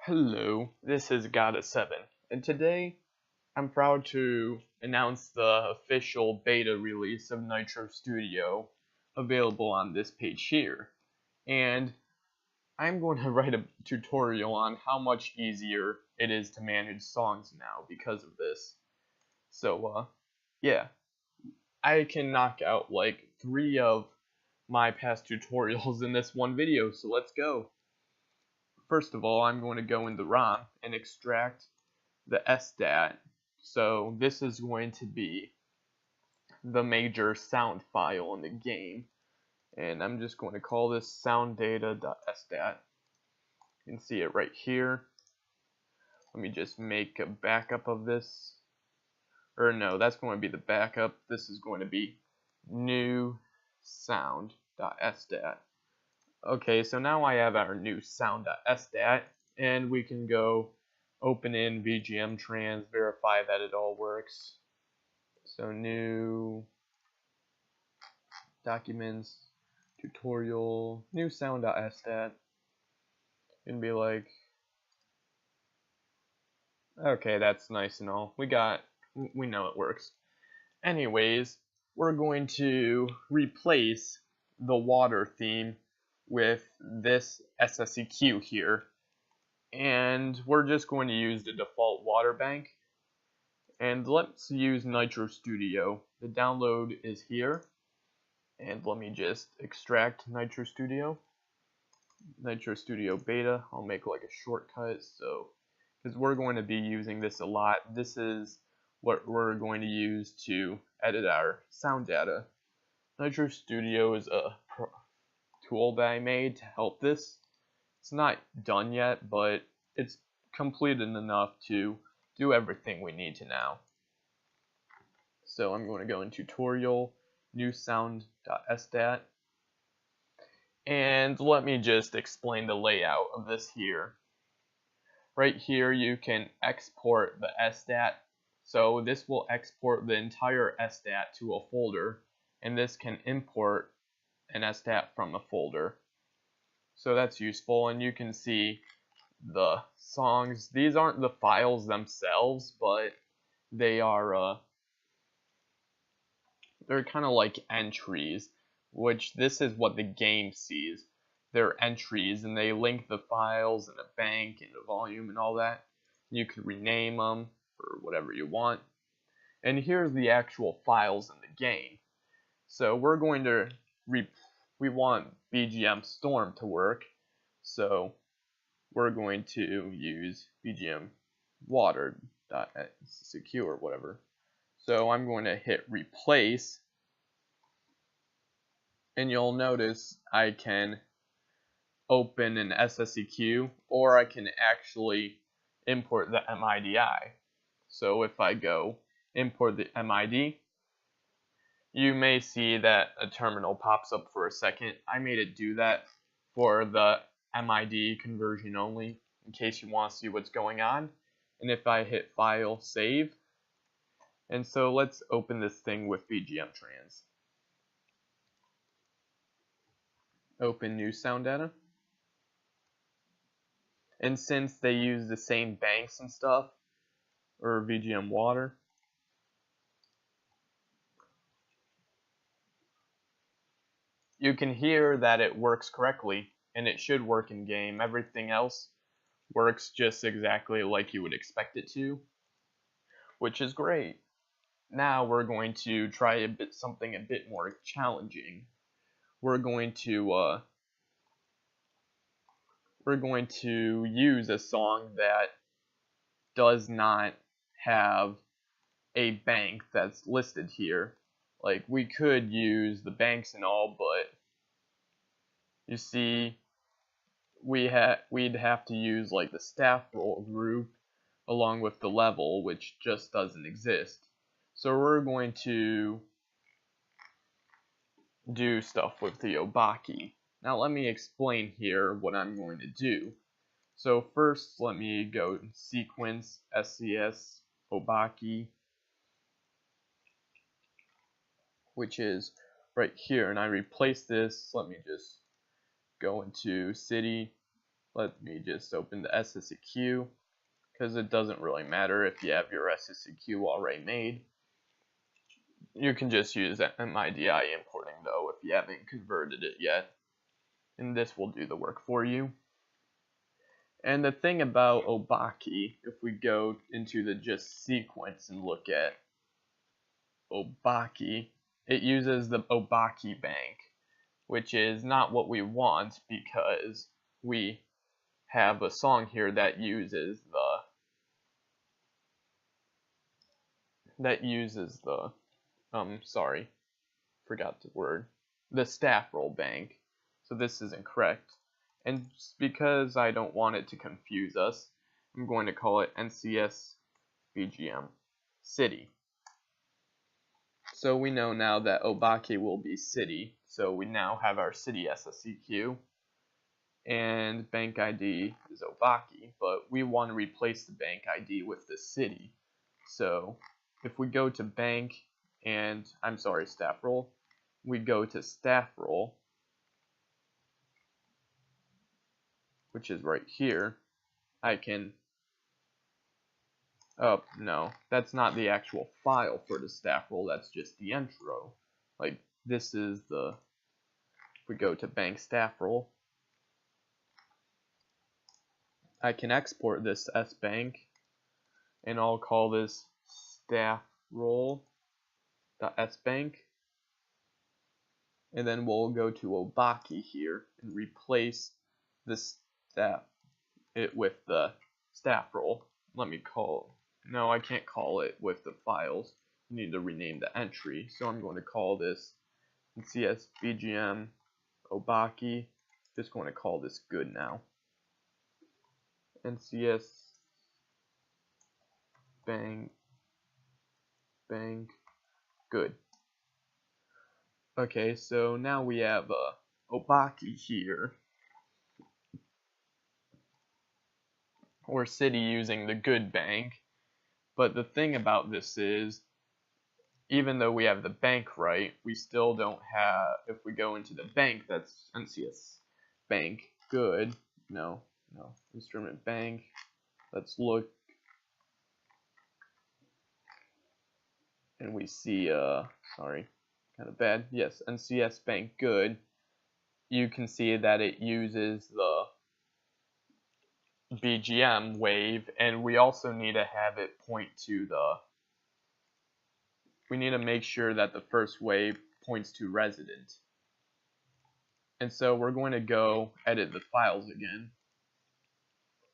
Hello, this is God7, and today I'm proud to announce the official beta release of Nitro Studio available on this page here. And I'm going to write a tutorial on how much easier it is to manage songs now because of this. So, yeah, I can knock out like 3 of my past tutorials in this one video, so let's go. First of all, I'm going to go in the ROM and extract the SDAT. So this is going to be the major sound file in the game. And I'm just going to call this sounddata.sdat. You can see it right here. Let me just make a backup of this. Or no, that's going to be the backup. This is going to be new sound.sdat. Okay, so now I have our new sound.sdat, and we can go open in VGM trans, verify that it all works. So new documents, tutorial, new sound.sdat, and be like, okay, that's nice and all. We know it works. Anyways, we're going to replace the water theme with this SSEQ here, and we're just going to use the default water bank. And let's use Nitro Studio. The download is here, and let me just extract Nitro Studio beta. I'll make like a shortcut, so because we're going to be using this a lot. This is what we're going to use to edit our sound data. Nitro Studio is a tool that I made to help this. It's not done yet, but it's completed enough to do everything we need to now. So I'm going to go in tutorial, new sound.sdat, and let me just explain the layout of this here. Right here you can export the SDAT. So this will export the entire SDAT to a folder, and this can import an SDAT from a folder. So that's useful, and you can see the songs. These aren't the files themselves, but they are they're kind of like entries, which this is what the game sees. They're entries, and they link the files and a bank and a volume and all that. You can rename them for whatever you want. And here's the actual files in the game. So we're going to we want BGM Storm to work, so we're going to use BGM water.secure or whatever. So I'm going to hit replace, and you'll notice I can open an SSEQ, or I can actually import the MIDI. So if I go import the MID, you may see that a terminal pops up for a second. I made it do that for the MID conversion only, in case you want to see what's going on. And if I hit file, save, and so let's open this thing with VGM trans. Open new sound data. And since they use the same banks and stuff, or VGM water, you can hear that it works correctly, and it should work in game. Everything else works just exactly like you would expect it to, which is great. Now we're going to try something a bit more challenging. We're going to use a song that does not have a bank that's listed here. Like, we could use the banks and all, but you see, we'd have to use like the staff role group along with the level, which just doesn't exist. So we're going to do stuff with the Obaki. Now let me explain here what I'm going to do. So first, let me go sequence SCS Obaki, which is right here, and I replace this. Let me just go into city, Let me just open the SSEQ, because it doesn't really matter if you have your SSEQ already made. You can just use MIDI importing though if you haven't converted it yet, and this will do the work for you. And the thing about Obaki, if we go into the just sequence and look at Obaki, it uses the Obaki bank, which is not what we want because we have a song here that uses the sorry, forgot the word, the staff roll bank. So this isn't correct. And because I don't want it to confuse us, I'm going to call it NCS BGM City. So we know now that Obaki will be city, so we now have our city SSEQ, and bank ID is Obaki, but we want to replace the bank ID with the city. So if we go to bank and, staff roll, we go to staff roll, which is right here. I can, oh no, that's not the actual file for the staff roll, that's just the intro. Like this is the, if we go to bank staff roll, I can export this to sbank, and I'll call this staff roll.sbank, and then we'll go to Obaki here and replace this it with the staff roll. Let me call, no, I can't call it with the files. I need to rename the entry, so I'm going to call this NCS BGM Obaki. Just going to call this good now. NCS bank good. Okay, so now we have Obaki here, or city using the good bank. But the thing about this is, even though we have the bank right, we still don't have, if we go into the bank, that's NCS bank good, no, instrument bank, let's look, and we see, sorry, kind of bad, yes, NCS bank good, you can see that it uses the BGM wave, and we also need to have it point to the, we need to make sure that the first wave points to resident. And so we're going to go edit the files again.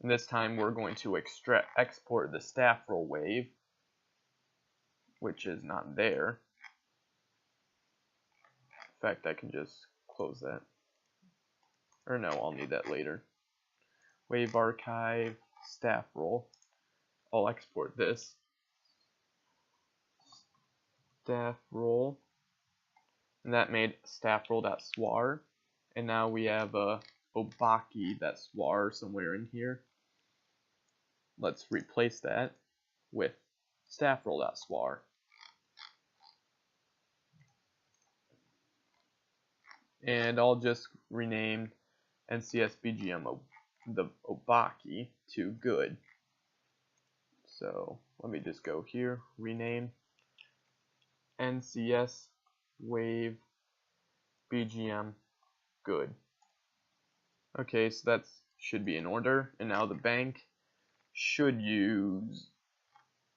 And this time we're going to export the staff roll wave, which is not there. In fact, I can just close that. Or no, I'll need that later. Wave archive, staff roll. I'll export this. Staff roll. And that made staff roll.swar. And now we have a Obaki.swar somewhere in here. Let's replace that with staff roll.swar. And I'll just rename NCS BGM the Obaki to good. So let me just go here, rename NCS wave BGM good. Okay, so that should be in order, and now the bank should use,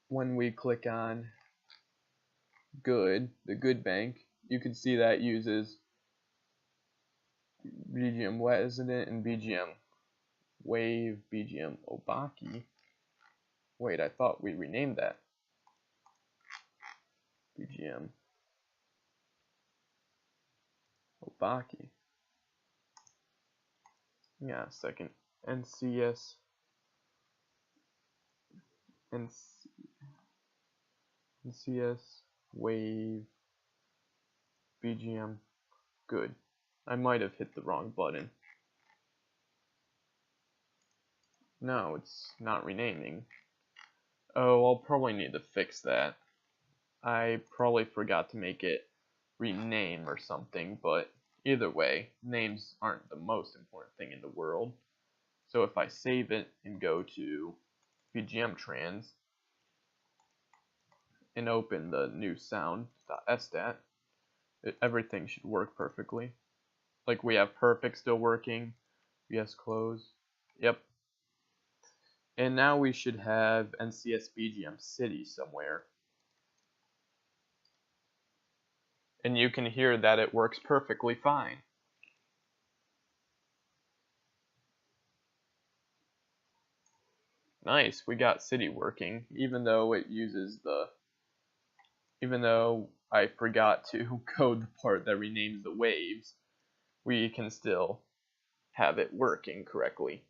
when we click on good, the good bank, you can see that uses BGM resident and BGM wave BGM Obaki. Wait, I thought we renamed that. BGM Obaki. Yeah, a second. NCS wave BGM good. I might have hit the wrong button. No, it's not renaming. Oh, I'll probably need to fix that. I probably forgot to make it rename or something, but either way, names aren't the most important thing in the world. So if I save it and go to BGM trans and open the new sound.stat, everything should work perfectly. Like we have perfect still working, VS close, yep. And now we should have NCS BGM City somewhere. And you can hear that it works perfectly fine. Nice, we got City working, even though I forgot to code the part that renames the waves, we can still have it working correctly.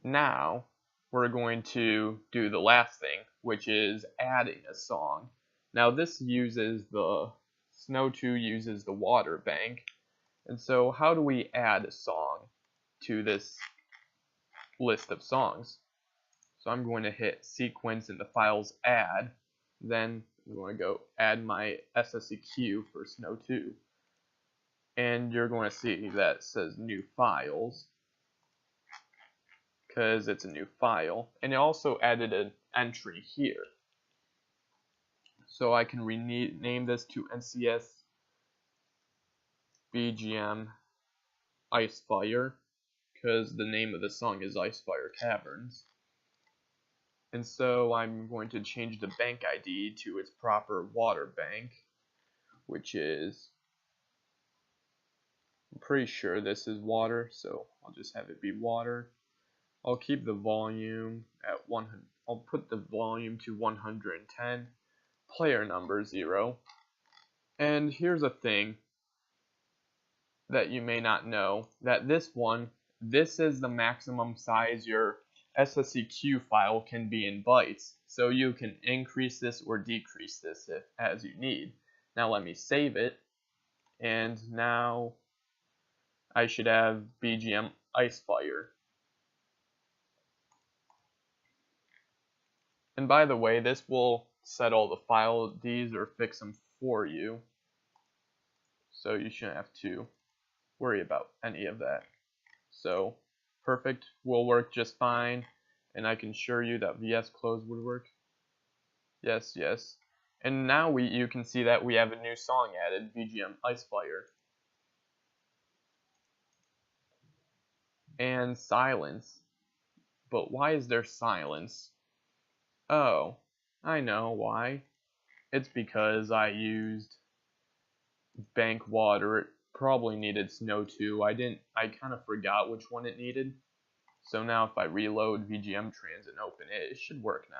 Now, we're going to do the last thing, which is adding a song. Now this uses Snow 2 uses the water bank, and so how do we add a song to this list of songs? So I'm going to hit sequence in the files add, then I'm going to go add my SSEQ for Snow 2. And you're going to see that it says new files, because it's a new file. And it also added an entry here. So I can rename this to NCS BGM Icefire, because the name of the song is Icefire Caverns. And so I'm going to change the bank ID to its proper water bank, which is, I'm pretty sure this is water, so I'll just have it be water. I'll keep the volume at 100. I'll put the volume to 110, player number 0. And here's a thing that you may not know, that this is the maximum size your SSEQ file can be in bytes. So you can increase this or decrease this as you need. Now let me save it, and now I should have BGM Icefire. And by the way, this will set all the file IDs or fix them for you, so you shouldn't have to worry about any of that. So perfect will work just fine, and I can assure you that VS close would work. Yes, yes. And now you can see that we have a new song added, BGM Icefire. And silence. But why is there silence? Oh, I know why. It's because I used bank water. It probably needed Snow 2. I kind of forgot which one it needed. So now if I reload VGM Trans and open it, it should work now.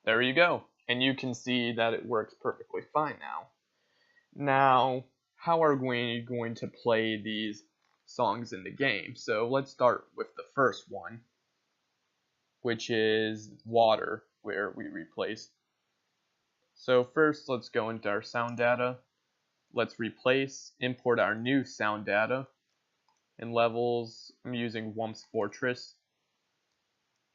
There you go. And you can see that it works perfectly fine now. Now, how are we going to play these songs in the game? So let's start with the first one, which is water, where we replace. So first, let's go into our sound data. Let's replace, import our new sound data. In levels, I'm using Wump's Fortress.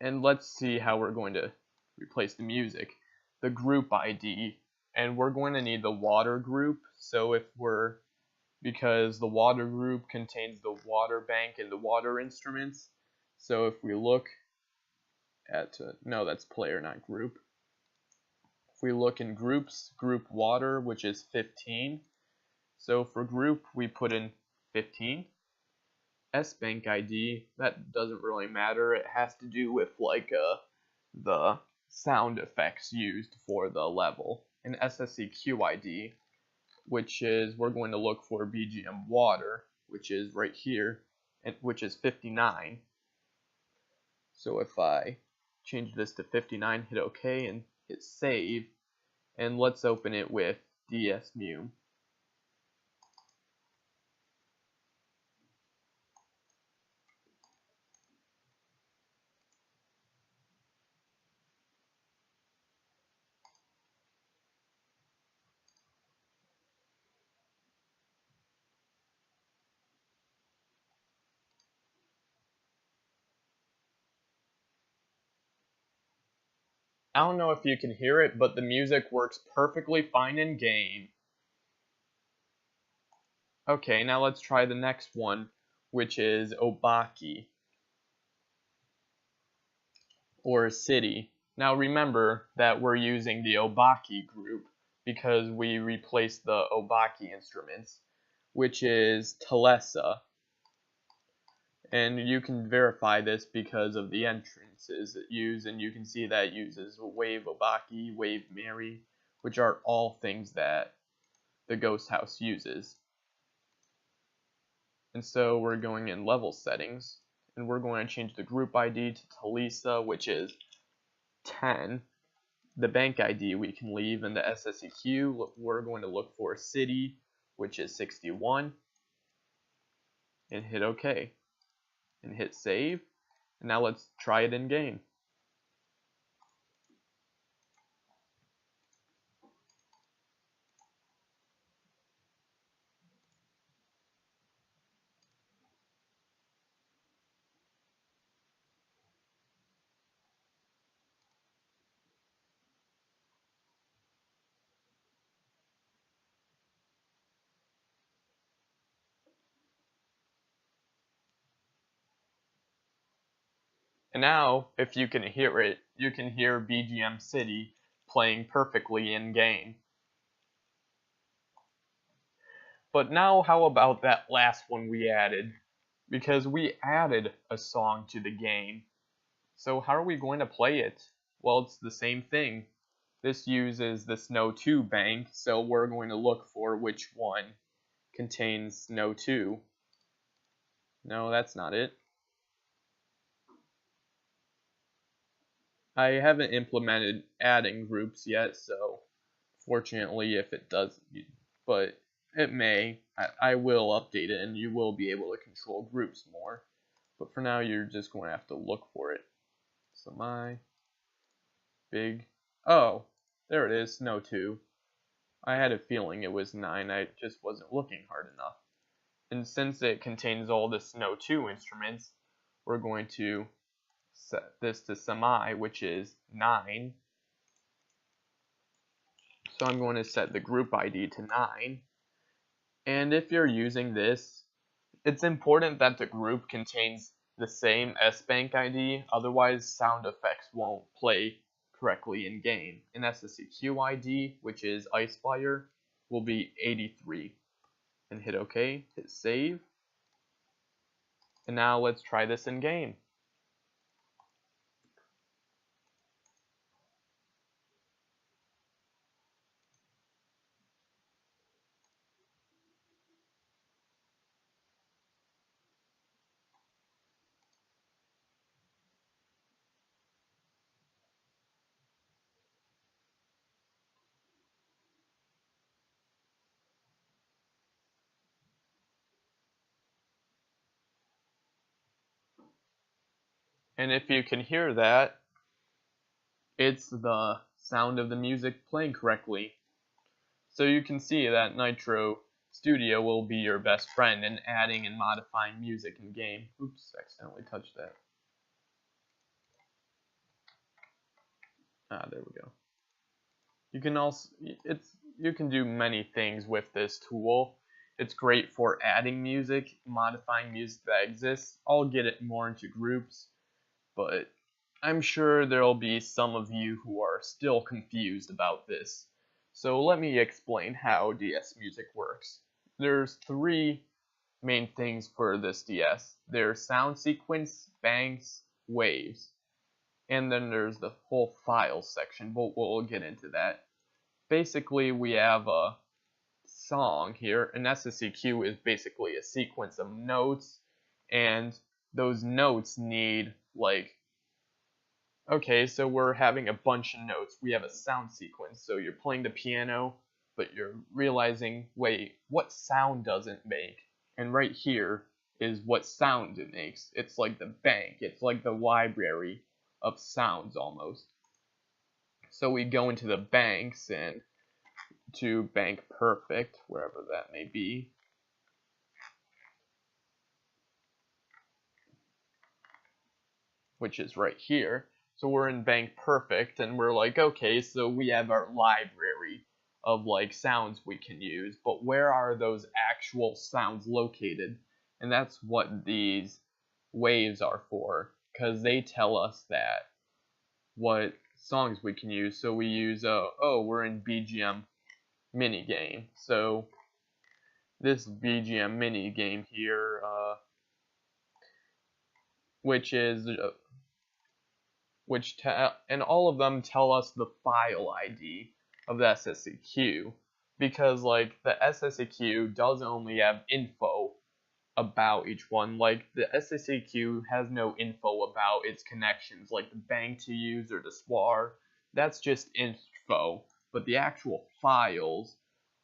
And let's see how we're going to replace the music. The group ID, and we're going to need the water group. So because the water group contains the water bank and the water instruments. So if we look at, no, that's player, not group. If we look in groups, group water, which is 15. So for group, we put in 15. S-Bank ID, that doesn't really matter. It has to do with like the sound effects used for the level. And SSEQ ID, which is, we're going to look for BGM water, which is right here, and which is 59. So if I change this to 59, hit OK, and hit save, and let's open it with DSmu. I don't know if you can hear it, but the music works perfectly fine in game. Okay, now let's try the next one, which is Obaki, or City. Now remember that we're using the Obaki group because we replaced the Obaki instruments, which is Telesa. And you can verify this because of the entrances it uses, and you can see that it uses Wave Obaki, Wave Mary, which are all things that the Ghost House uses. And so we're going in level settings, and we're going to change the group ID to Telesa, which is 10. The bank ID we can leave, and the SSEQ we're going to look for City, which is 61, and hit OK. And hit save, and now let's try it in game. And now, if you can hear it, you can hear BGM City playing perfectly in game. But now how about that last one we added? Because we added a song to the game. So how are we going to play it? Well, it's the same thing. This uses the Snow 2 bank, so we're going to look for which one contains Snow 2. No, that's not it. I haven't implemented adding groups yet, so fortunately if it does, but it may, I will update it and you will be able to control groups more. But for now you're just going to have to look for it. Semi, big, oh, there it is, Snow 2. I had a feeling it was 9, I just wasn't looking hard enough. And since it contains all the Snow 2 instruments, we're going to set this to semi, which is 9. So I'm going to set the group ID to 9. And if you're using this, it's important that the group contains the same SBank ID, otherwise sound effects won't play correctly in game. An SSEQ ID, which is Icefire, will be 83. And hit OK, hit save. And now let's try this in game. And if you can hear that, it's the sound of the music playing correctly. So you can see that Nitro Studio will be your best friend in adding and modifying music in game. Oops, accidentally touched that. There we go. You can also, you can do many things with this tool. It's great for adding music, modifying music that exists. I'll get it more into groups, but I'm sure there'll be some of you who are still confused about this. So let me explain how DS music works. There's 3 main things for this DS. There's sound sequence, banks, waves. And then there's the whole file section, but we'll get into that. Basically, we have a song here. An SSEQ is basically a sequence of notes, and those notes need, like, okay, so we're having a bunch of notes. We have a sound sequence, so you're playing the piano, but you're realizing, wait, what sound does it make? And right here is what sound it makes. It's like the bank. It's like the library of sounds almost. So we go into the banks and to bank perfect, wherever that may be. Which is right here. So we're in Bank Perfect, and we're like, okay, so we have our library of like sounds we can use, but where are those actual sounds located? And that's what these waves are for, because they tell us that what songs we can use. So we use, we're in BGM minigame. So this BGM minigame here, and all of them tell us the file ID of the SSEQ, because like the SSEQ does only have info about each one. Like the SSEQ has no info about its connections, like the bank to use or the SWAR. That's just info, but the actual files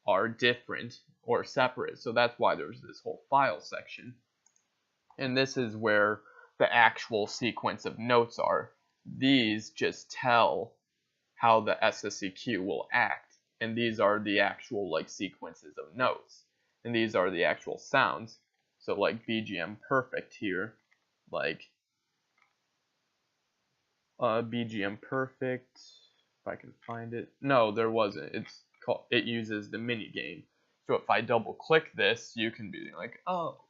are different or separate, so that's why there's this whole file section. And this is where the actual sequence of notes are. These just tell how the SSEQ will act, and these are the actual like sequences of notes, and these are the actual sounds. So like BGM Perfect here, like BGM Perfect, if I can find it. No, there wasn't. It uses the mini game. So if I double click this, you can be like, oh.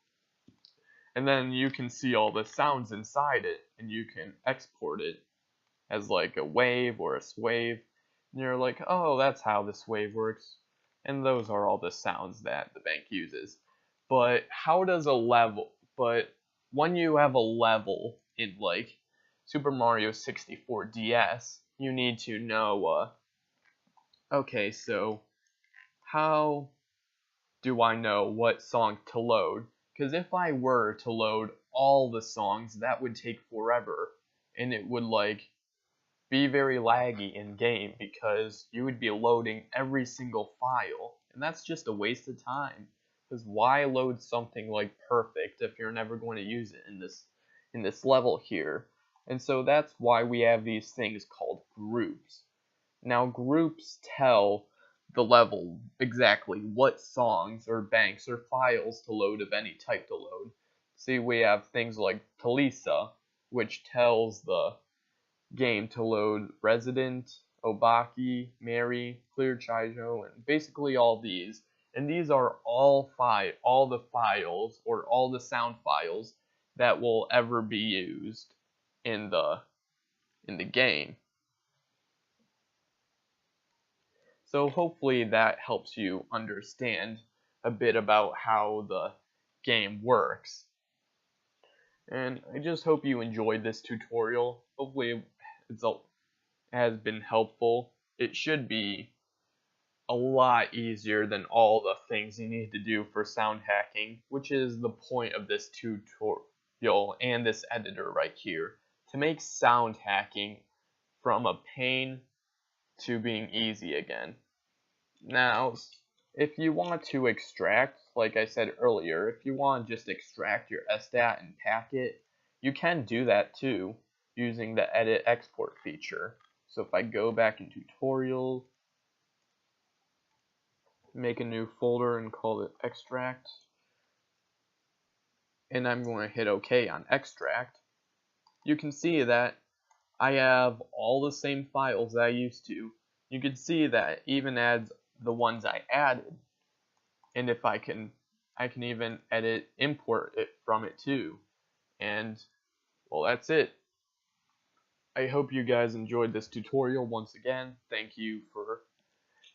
And then you can see all the sounds inside it, and you can export it as like a wave or a swave. And you're like, oh, that's how this wave works. And those are all the sounds that the bank uses. But when you have a level in like Super Mario 64 DS, you need to know, okay, so how do I know what song to load? Because if I were to load all the songs, that would take forever, and it would like be very laggy in game, because you would be loading every single file, and that's just a waste of time. Because why load something like perfect if you're never going to use it in this level here? And so that's why we have these things called groups. Now groups tell the level exactly what songs or banks or files to load of any type to load. See, we have things like Talisa, which tells the game to load Resident, Obaki, Mary, Clear Chijo, and basically all these. And these are all the files or all the sound files that will ever be used in the game. So hopefully that helps you understand a bit about how the game works. And I just hope you enjoyed this tutorial. Hopefully it has been helpful. It should be a lot easier than all the things you need to do for sound hacking, which is the point of this tutorial and this editor right here, to make sound hacking from a pain to being easy again. Now, if you want to extract, like I said earlier, if you want to just extract your SDAT and pack it, you can do that too, using the edit export feature. So if I go back in tutorials, make a new folder and call it extract, and I'm going to hit OK on extract, you can see that I have all the same files that I used to. You can see that it even adds the ones I added, and if I can even import it from it too. And well, that's it. I hope you guys enjoyed this tutorial. Once again, thank you for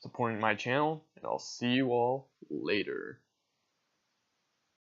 supporting my channel, and I'll see you all later.